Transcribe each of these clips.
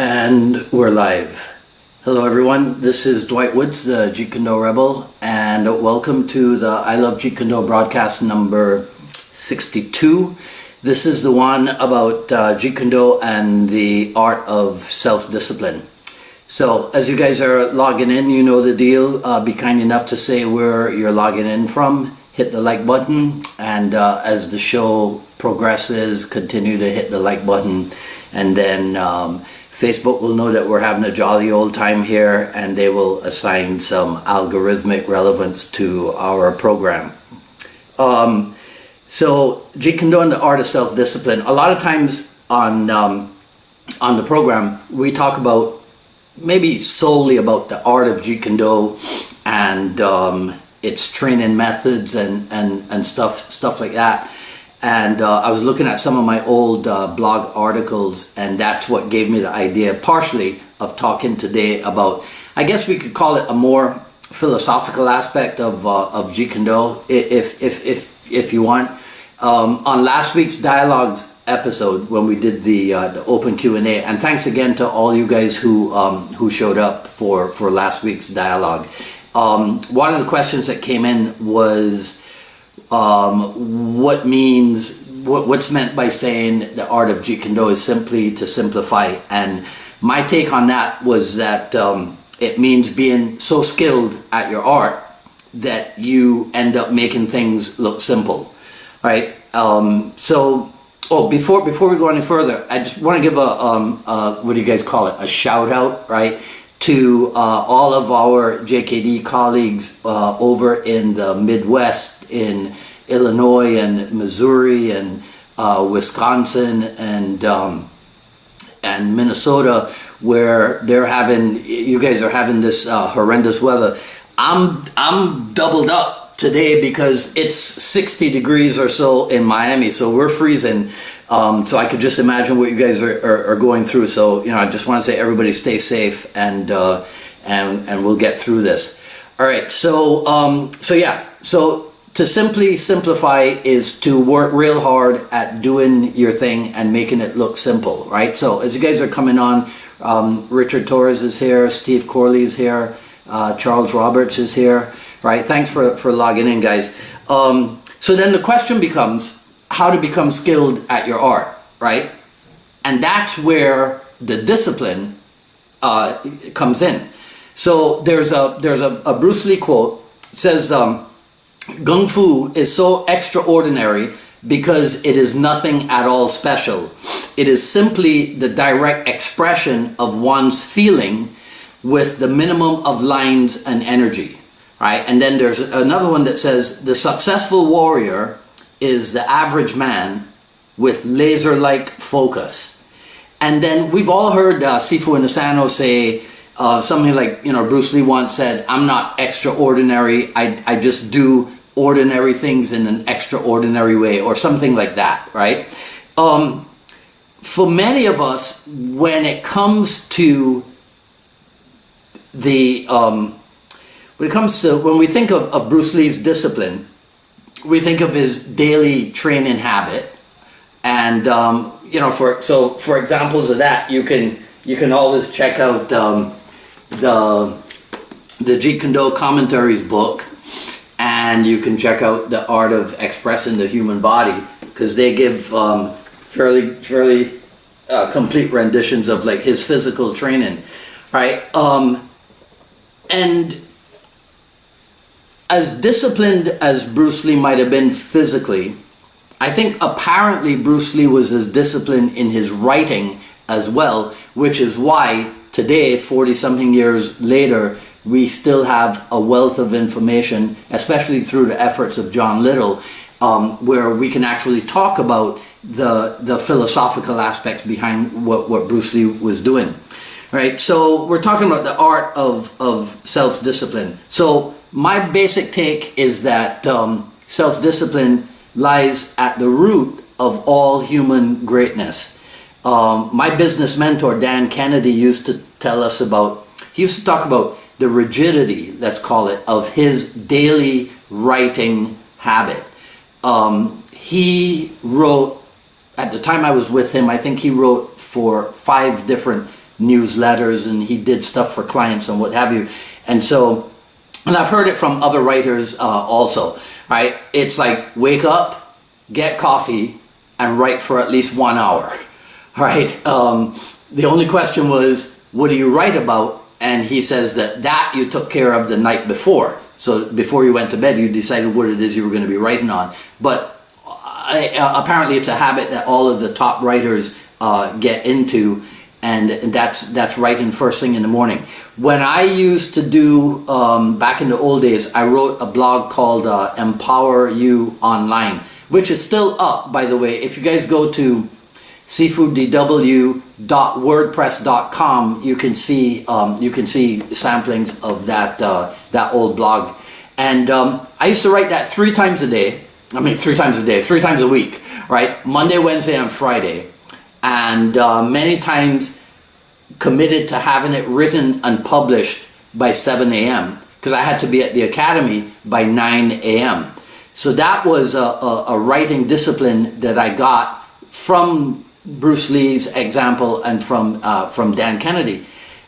And we're live. Hello everyone, this is Dwight Woods, the Jeet Kune Rebel, and welcome to the I Love Jeet Kune broadcast number 62. This is the one about Jeet Kune and the art of self-discipline. So as you guys are logging in, you know the deal. Be kind enough to say where you're logging in from. Hit the like button, and as the show progresses, continue to hit the like button, and then Facebook will know that we're having a jolly old time here, and they will assign some algorithmic relevance to our program. So Jeet Kune and the art of self-discipline. A lot of times on the program, we talk about maybe solely about the art of Jeet Kune and its training methods and stuff like that. And I was looking at some of my old blog articles, and that's what gave me the idea partially of talking today about, I guess we could call it a more philosophical aspect of Jeet Kune, if you want. On last week's dialogues episode, when we did the open Q&A, and thanks again to all you guys who showed up for last week's dialogue. One of the questions that came in was, what's meant by saying the art of Jeet Kune is simply to simplify. And my take on that was that it means being so skilled at your art that you end up making things look simple, right? Before we go any further, I just want to give what do you guys call it, a shout out, right, to all of our JKD colleagues over in the Midwest, in Illinois and Missouri and Wisconsin and Minnesota, where you guys are having this horrendous weather. I'm doubled up today because it's 60 degrees or so in Miami, so we're freezing. So I could just imagine what you guys are going through. So I just want to say everybody stay safe, and we'll get through this. All right. So to simply simplify is to work real hard at doing your thing and making it look simple, right? So as you guys are coming on, Richard Torres is here, Steve Corley is here, Charles Roberts is here, right? Thanks for logging in, guys. So then the question becomes how to become skilled at your art, right? And that's where the discipline comes in. So there's a Bruce Lee quote. It says, Kung Fu is so extraordinary because it is nothing at all special. It is simply the direct expression of one's feeling with the minimum of lines and energy, right? And then there's another one that says the successful warrior is the average man with laser-like focus. And then we've all heard Sifu and Asano say something like, Bruce Lee once said, I'm not extraordinary, I just do ordinary things in an extraordinary way, or something like that, right? For many of us, when it comes to when we think of Bruce Lee's discipline, we think of his daily training habit, and for examples of that, you can always check out the Jeet Kune Commentaries book, and you can check out the Art of Expressing the Human Body, because they give fairly complete renditions of like his physical training, right? And as disciplined as Bruce Lee might have been physically, I think apparently Bruce Lee was as disciplined in his writing as well, which is why today, 40-something years later, we still have a wealth of information, especially through the efforts of John Little, where we can actually talk about the philosophical aspects behind what Bruce Lee was doing, right? So we're talking about the art of self-discipline. So my basic take is that self-discipline lies at the root of all human greatness. My business mentor, Dan Kennedy, used to talk about the rigidity, let's call it, of his daily writing habit. He wrote, at the time I was with him, I think he wrote for 5 different newsletters, and he did stuff for clients and what have you. And so, and I've heard it from other writers also, right? It's like, wake up, get coffee, and write for at least 1 hour, right? The only question was, what do you write about? And he says that you took care of the night before. So before you went to bed, you decided what it is you were going to be writing on. But apparently it's a habit that all of the top writers get into, and that's writing first thing in the morning. When I used to do, back in the old days, I wrote a blog called Empower You Online, which is still up, by the way. If you guys go to sifudw.wordpress.com, you can see samplings of that old blog. And I used to write that 3 times a day. I mean, 3 times a day, 3 times a week, right? Monday, Wednesday, and Friday. And many times committed to having it written and published by 7 a.m. because I had to be at the academy by 9 a.m. So that was a writing discipline that I got from Bruce Lee's example and from Dan Kennedy.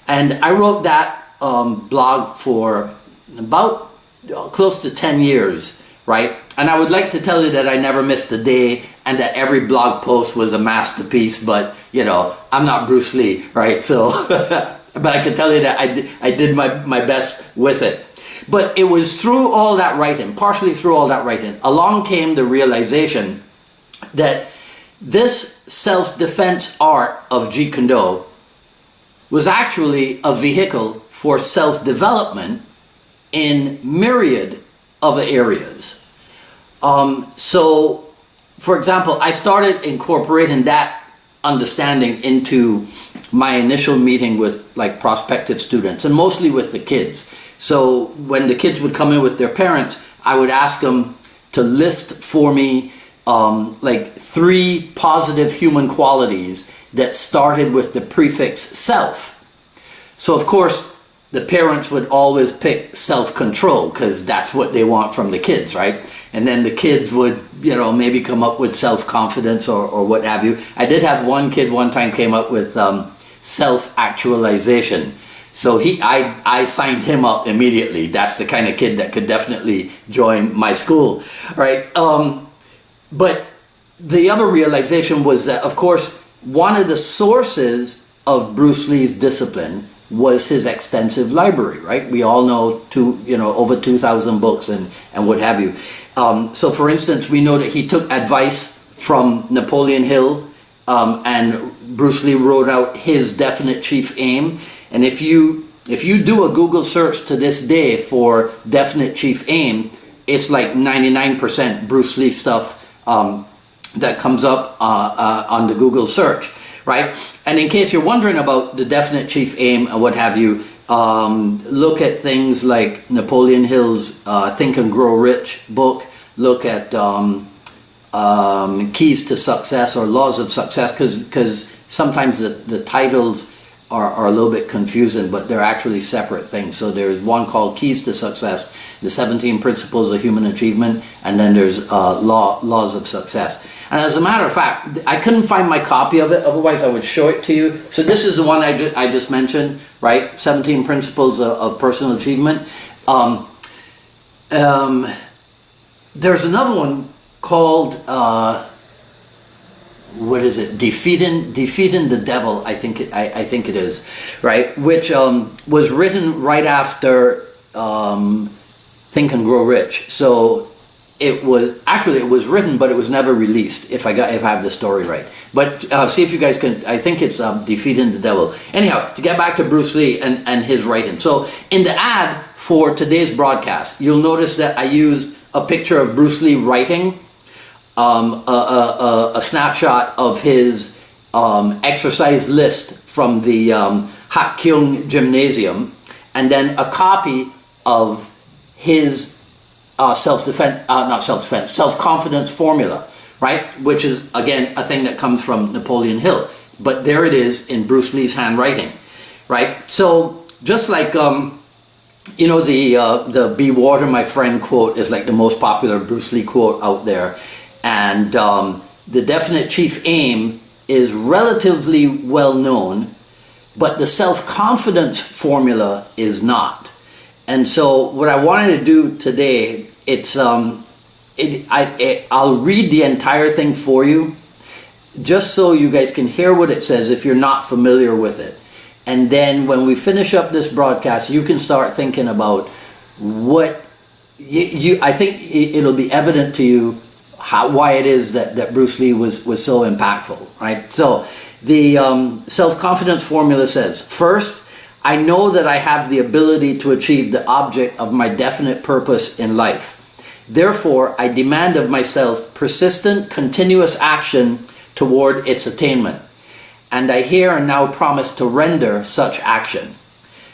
And I wrote that blog for about close to 10 years, right? And I would like to tell you that I never missed a day and that every blog post was a masterpiece, but you know, I'm not Bruce Lee, right? So, but I can tell you that I did my best with it. But it was through all that writing, partially through all that writing, along came the realization that this self-defense art of Jeet Kune was actually a vehicle for self-development in myriad of areas. So, for example, I started incorporating that understanding into my initial meeting with like prospective students, and mostly with the kids. So when the kids would come in with their parents, I would ask them to list for me like 3 positive human qualities that started with the prefix self. So of course, the parents would always pick self-control because that's what they want from the kids, right? And then the kids would, you know, maybe come up with self-confidence or what have you. I did have one kid one time came up with self-actualization. So I signed him up immediately. That's the kind of kid that could definitely join my school, right? But the other realization was that, of course, one of the sources of Bruce Lee's discipline was his extensive library, right? We all know over 2,000 books and what have you. So for instance, we know that he took advice from Napoleon Hill, and Bruce Lee wrote out his definite chief aim. And if you do a Google search to this day for definite chief aim, it's like 99% Bruce Lee stuff that comes up on the Google search, right? And in case you're wondering about the definite chief aim and what have you, look at things like Napoleon Hill's Think and Grow Rich book. Look at Keys to Success or Laws of Success, because sometimes the titles are a little bit confusing, but they're actually separate things. So there's one called Keys to Success, the 17 Principles of Human Achievement, and then there's Laws of Success. And as a matter of fact, I couldn't find my copy of it, otherwise I would show it to you. So this is the one I just mentioned, right? 17 Principles of Personal Achievement. There's another one called, what is it? Defeating the Devil, I think it is, right? Which was written right after Think and Grow Rich. So it was written, but it was never released. If I have the story right, but see if you guys can. I think it's Defeating the Devil. Anyhow, to get back to Bruce Lee and his writing. So in the ad for today's broadcast, you'll notice that I used a picture of Bruce Lee writing, a snapshot of his exercise list from the Hakkyung Gymnasium, and then a copy of his self-confidence formula, right? Which is, again, a thing that comes from Napoleon Hill. But there it is in Bruce Lee's handwriting, right? So just like, the "Be Water, my friend" quote is like the most popular Bruce Lee quote out there. And the definite chief aim is relatively well known, but the self-confidence formula is not. And so what I wanted to do today, I'll read the entire thing for you, just so you guys can hear what it says if you're not familiar with it. And then when we finish up this broadcast, you can start thinking about what I think it'll be evident to you why it is that Bruce Lee was so impactful, right? So the self-confidence formula says, first, I know that I have the ability to achieve the object of my definite purpose in life. Therefore, I demand of myself persistent, continuous action toward its attainment. And I here and now promise to render such action.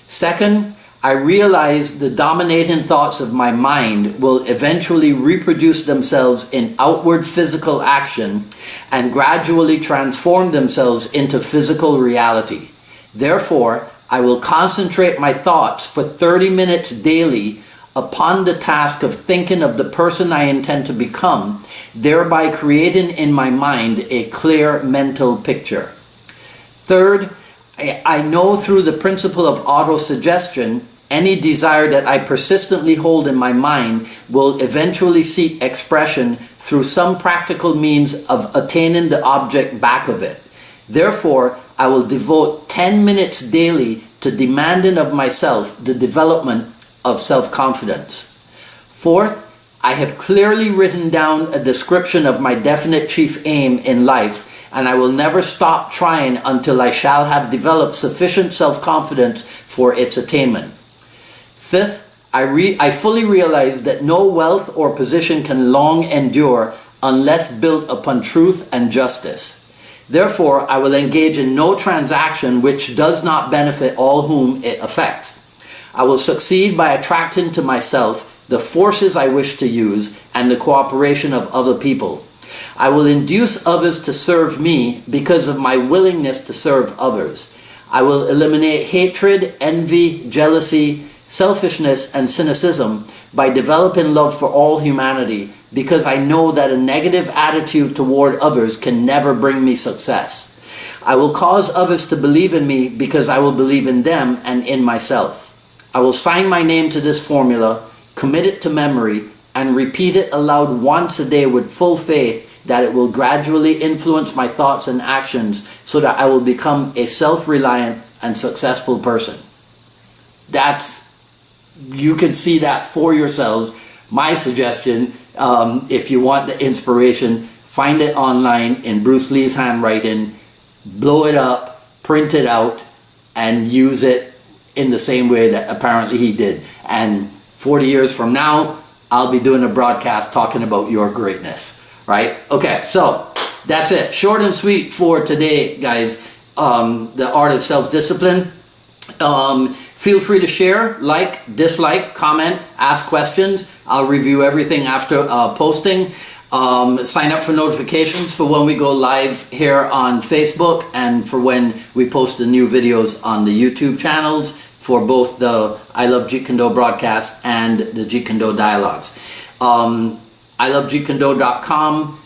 Second, I realize the dominating thoughts of my mind will eventually reproduce themselves in outward physical action and gradually transform themselves into physical reality. Therefore, I will concentrate my thoughts for 30 minutes daily upon the task of thinking of the person I intend to become, thereby creating in my mind a clear mental picture. Third, I know through the principle of autosuggestion, any desire that I persistently hold in my mind will eventually seek expression through some practical means of attaining the object back of it. Therefore, I will devote 10 minutes daily to demanding of myself the development of self-confidence. Fourth, I have clearly written down a description of my definite chief aim in life, and I will never stop trying until I shall have developed sufficient self-confidence for its attainment. Fifth, I fully realize that no wealth or position can long endure unless built upon truth and justice. Therefore, I will engage in no transaction which does not benefit all whom it affects. I will succeed by attracting to myself the forces I wish to use and the cooperation of other people. I will induce others to serve me because of my willingness to serve others. I will eliminate hatred, envy, jealousy, selfishness, and cynicism by developing love for all humanity, because I know that a negative attitude toward others can never bring me success. I will cause others to believe in me because I will believe in them and in myself. I will sign my name to this formula, commit it to memory, and repeat it aloud once a day with full faith that it will gradually influence my thoughts and actions so that I will become a self-reliant and successful person. You can see that for yourselves. My suggestion, if you want the inspiration, find it online in Bruce Lee's handwriting, blow it up, print it out, and use it in the same way that apparently he did. And 40 years from now, I'll be doing a broadcast talking about your greatness, right? Okay, so that's it. Short and sweet for today, guys. The art of self-discipline. Feel free to share, like, dislike, comment, ask questions. I'll review everything after posting. Sign up for notifications for when we go live here on Facebook and for when we post the new videos on the YouTube channels for both the I Love Jeet Kune broadcast and the Jeet Kune dialogues. ilovejeetkundo.com,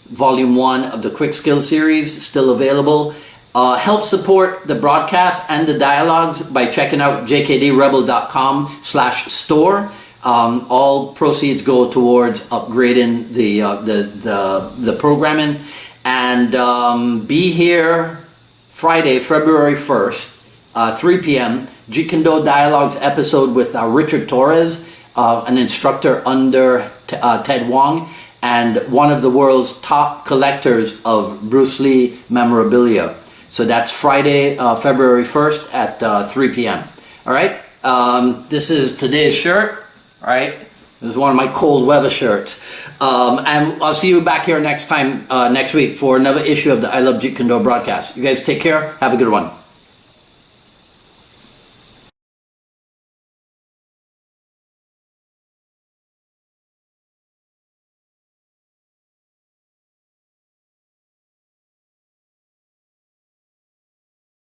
Volume 1 of the Quick Skill Series, still available. Help support the broadcast and the dialogues by checking out jkdrebel.com/store. All proceeds go towards upgrading the programming. And be here Friday, February 1st, 3 p.m. Jeet Kune Dialogues episode with Richard Torres, an instructor under Ted Wong, and one of the world's top collectors of Bruce Lee memorabilia. So that's Friday, February 1st at 3 p.m. All right. This is today's shirt. All right. This is one of my cold weather shirts. And I'll see you back here next week for another issue of the I Love Jeet Kune broadcast. You guys take care. Have a good one.